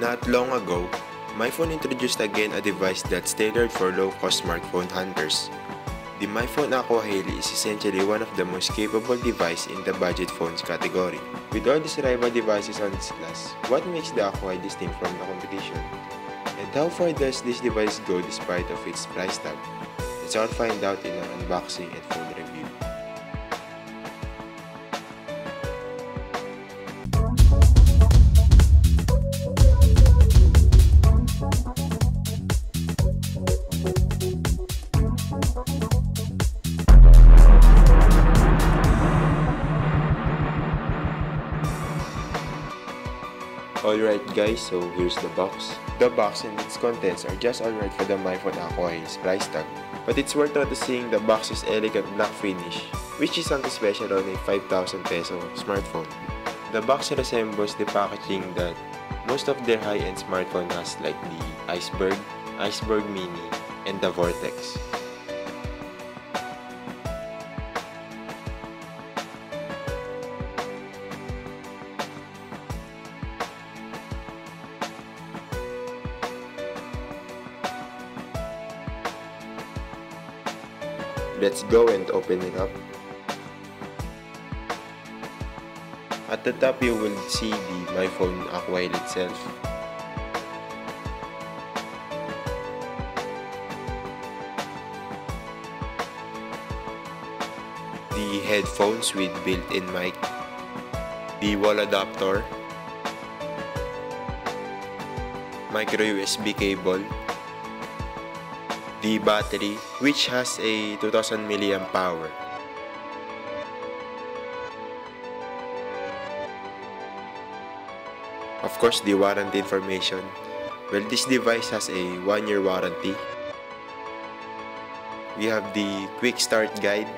Not long ago, MyPhone introduced again a device that's tailored for low-cost smartphone hunters. The MyPhone Aqua Hail is essentially one of the most capable devices in the budget phones category. With all these rival devices on this class, what makes the Aqua distinct from the competition? And how far does this device go despite of its price tag? Let's all find out in an unboxing and phone review. Alright guys, so here's the box. The box and its contents are just alright for the MyPhone Aqua Hail's price tag. But it's worth noticing the box's elegant black finish, which is something special on a 5,000 peso smartphone. The box resembles the packaging that most of their high-end smartphone has, like the Iceberg, Iceberg Mini, and the Vortex. Let's go and open it up. At the top you will see the MyPhone Aqua Hail itself. The headphones with built-in mic. The wall adapter. Micro-USB cable. The battery, which has a 2000 mAh power. Of course, the warranty information. Well, this device has a 1-year warranty. We have the quick start guide.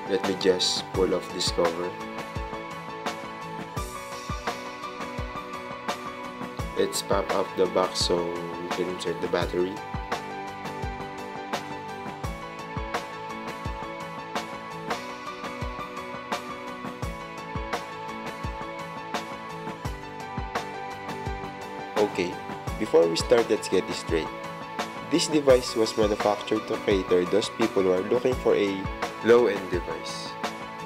Let me just pull off this cover. Let's pop up the box so we can insert the battery. Okay, before we start, let's get this straight. This device was manufactured to cater those people who are looking for a low-end device.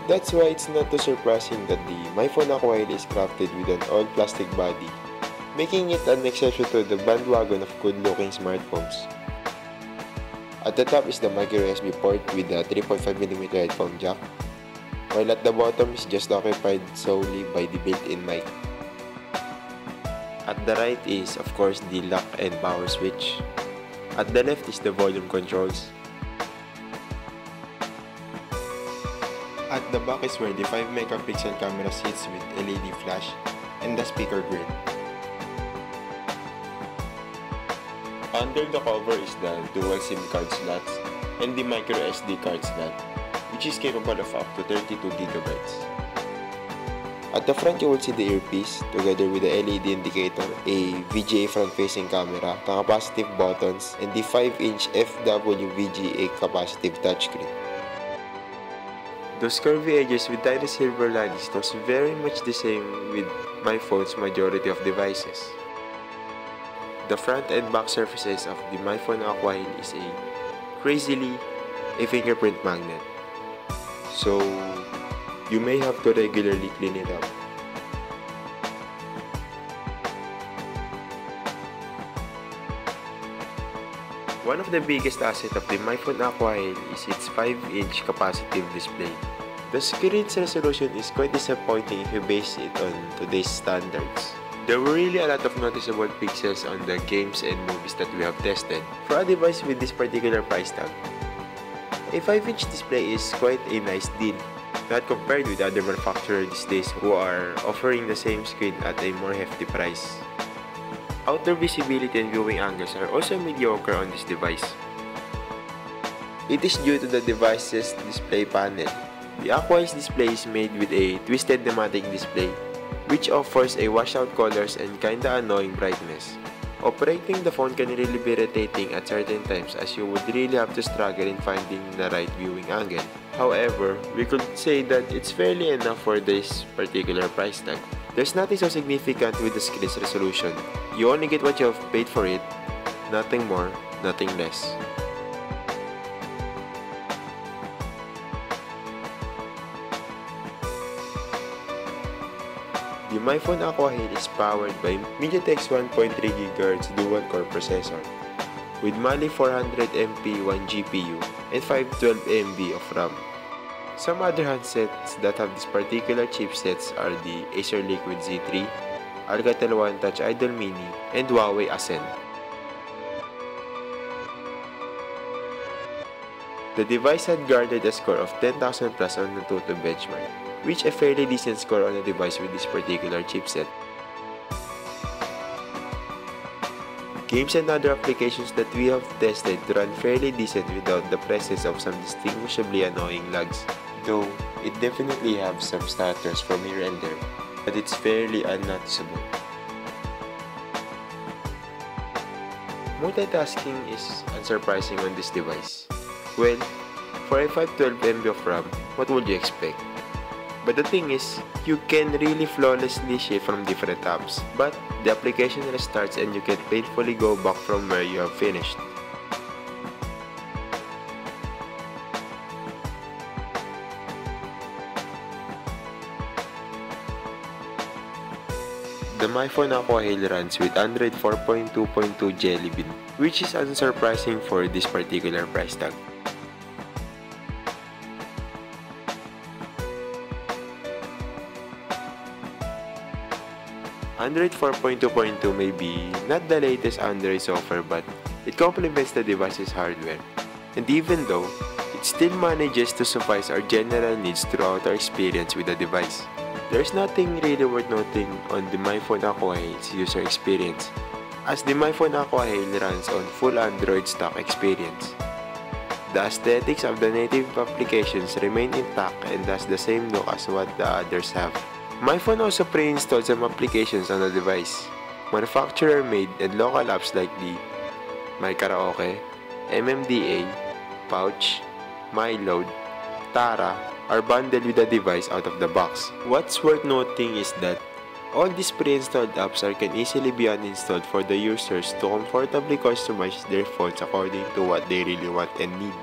That's why it's not too surprising that the MyPhone Aqua Hail is crafted with an all-plastic body, making it an exception to the bandwagon of good-looking smartphones. At the top is the microUSB port with a 3.5mm headphone jack, while at the bottom is just occupied solely by the built-in mic. At the right is, of course, the lock and power switch. At the left is the volume controls. At the back is where the 5-megapixel camera sits with LED flash and the speaker grill. Under the cover is the dual SIM card slots and the microSD card slot, which is capable of up to 32GB. At the front you will see the earpiece together with the LED indicator, a VGA front-facing camera, the capacitive buttons, and the 5-inch FWVGA capacitive touchscreen. Those curvy edges with tiny silver lines was very much the same with MyPhone's majority of devices. The front and back surfaces of the MyPhone Aqua Hail is crazily a fingerprint magnet. So you may have to regularly clean it up. One of the biggest assets of the MyPhone Aqua Hail is its 5-inch capacitive display. The screen's resolution is quite disappointing if you base it on today's standards. There were really a lot of noticeable pixels on the games and movies that we have tested for a device with this particular price tag. A 5-inch display is quite a nice deal, not compared with other manufacturers these days who are offering the same screen at a more hefty price. Outdoor visibility and viewing angles are also mediocre on this device. It is due to the device's display panel. The Aqua Hail's display is made with a twisted nematic display, which offers a washout colors and kinda annoying brightness. Operating the phone can really be irritating at certain times as you would really have to struggle in finding the right viewing angle. However, we could say that it's fairly enough for this particular price tag. There's nothing so significant with the screen's resolution. You only get what you have paid for it, nothing more, nothing less. The MyPhone Aqua Hail is powered by MediaTek's 1.3 GHz dual-core processor with Mali 400MP 1 GPU and 512 MB of RAM. Some other handsets that have this particular chipsets are the Acer Liquid Z3, Alcatel One Touch Idol Mini, and Huawei Ascend. The device had garnered a score of 10,000 plus on the Antutu benchmark, which a fairly decent score on a device with this particular chipset. Games and other applications that we have tested run fairly decent without the presence of some distinguishably annoying lags, though it definitely has some stutters from here and there, but it's fairly unnoticeable. Multitasking is unsurprising on this device. Well, for a 512 MB of RAM, what would you expect? But the thing is, you can really flawlessly shift from different apps, but the application restarts and you can painfully go back from where you have finished. The MyPhone Aqua Hail runs with Android 4.2.2 Jelly Bean, which is unsurprising for this particular price tag. Android 4.2.2 may be not the latest Android software, but it complements the device's hardware. And even though, it still manages to suffice our general needs throughout our experience with the device. There's nothing really worth noting on the MyPhone Aqua Hail's user experience, as the MyPhone Aqua Hail runs on full Android stock experience. The aesthetics of the native applications remain intact and has the same look as what the others have. MyPhone also pre-installed some applications on the device, manufacturer-made and local apps like the microUSB, MMDA, Pouch, MyLoad, Tara are bundled with the device out of the box. What's worth noting is that all these pre-installed apps can easily be uninstalled for the users to comfortably customize their phones according to what they really want and need.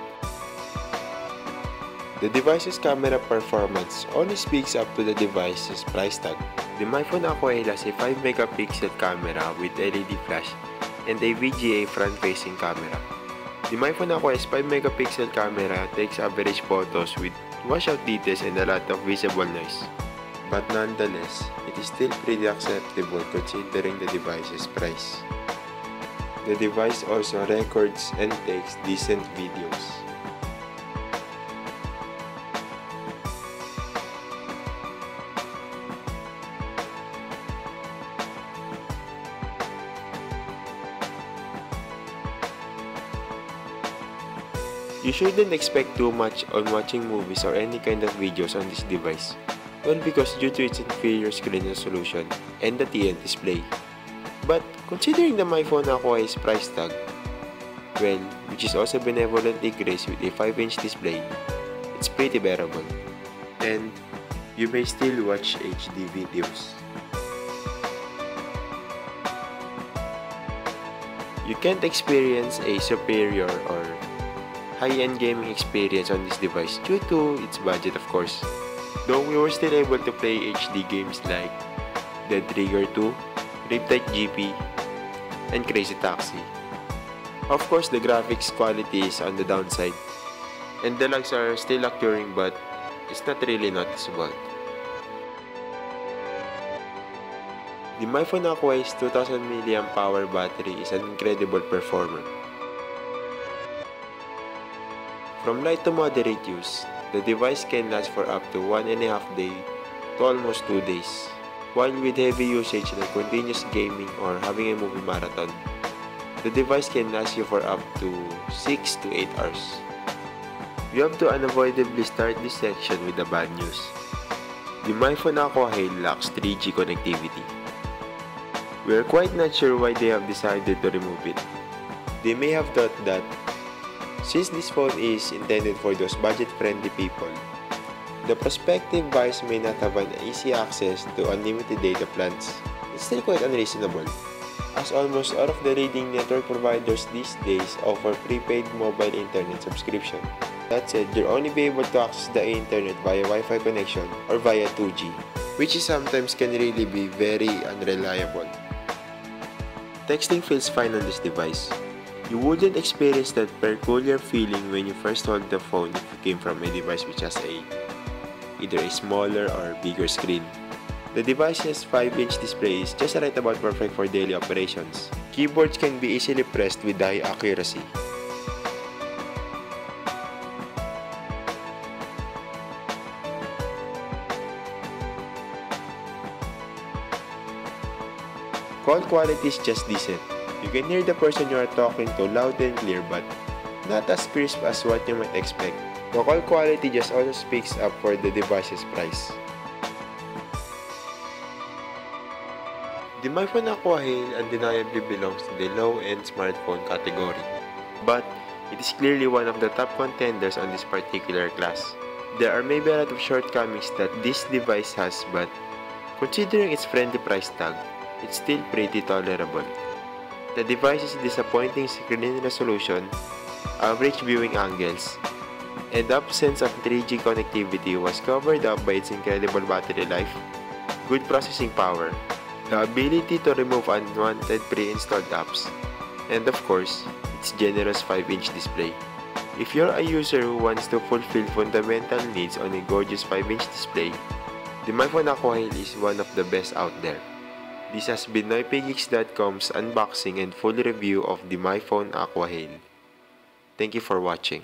The device's camera performance only speaks up to the device's price tag. The MyPhone Aqua Hail has a 5-megapixel camera with LED flash and a VGA front-facing camera. The MyPhone Aqua's 5-megapixel camera takes average photos with washout details and a lot of visible noise. But nonetheless, it is still pretty acceptable considering the device's price. The device also records and takes decent videos. You shouldn't expect too much on watching movies or any kind of videos on this device. Well, because due to its inferior screen resolution and the TN display. But considering the MyPhone Aqua's price tag, well, which is also benevolently graced with a 5-inch display, it's pretty bearable. And you may still watch HD videos. You can't experience a superior or high-end gaming experience on this device due to its budget, of course. Though we were still able to play HD games like Dead Trigger 2, Riptide GP, and Crazy Taxi. Of course, the graphics quality is on the downside, and the lags are still occurring, but it's not really noticeable. The MyPhone Aqua's 2000 mAh battery is an incredible performer. From light to moderate use, the device can last for up to 1.5 days to almost 2 days. While with heavy usage like continuous gaming or having a movie marathon, the device can last you for up to 6 to 8 hours. You have to unavoidably start this section with the bad news. The MyPhone Aqua Hail lacks 3G connectivity. We are quite not sure why they have decided to remove it. They may have thought that since this phone is intended for those budget-friendly people, the prospective buyers may not have an easy access to unlimited data plans. It's still quite unreasonable, as almost all of the leading network providers these days offer prepaid mobile internet subscription. That said, you'll only be able to access the internet via Wi-Fi connection or via 2G, which sometimes can really be very unreliable. Texting feels fine on this device. You wouldn't experience that peculiar feeling when you first hold the phone if you came from a device which has either a smaller or bigger screen. The device's 5-inch display is just right about perfect for daily operations. Keyboards can be easily pressed with high accuracy. Call quality is just decent. You can hear the person you are talking to loud and clear, but not as crisp as what you might expect. The call quality just also speaks up for the device's price. The MyPhone Aqua Hail undeniably belongs to the low-end smartphone category, but it is clearly one of the top contenders on this particular class. There are maybe a lot of shortcomings that this device has, but considering its friendly price tag, it's still pretty tolerable. The device's disappointing screen resolution, average viewing angles, and absence of 3G connectivity was covered up by its incredible battery life, good processing power, the ability to remove unwanted pre-installed apps, and of course, its generous 5-inch display. If you're a user who wants to fulfill fundamental needs on a gorgeous 5-inch display, the MyPhone Aqua Hail is one of the best out there. This has been NoypiGeeks.com's unboxing and full review of the MyPhone Aqua Hail. Thank you for watching.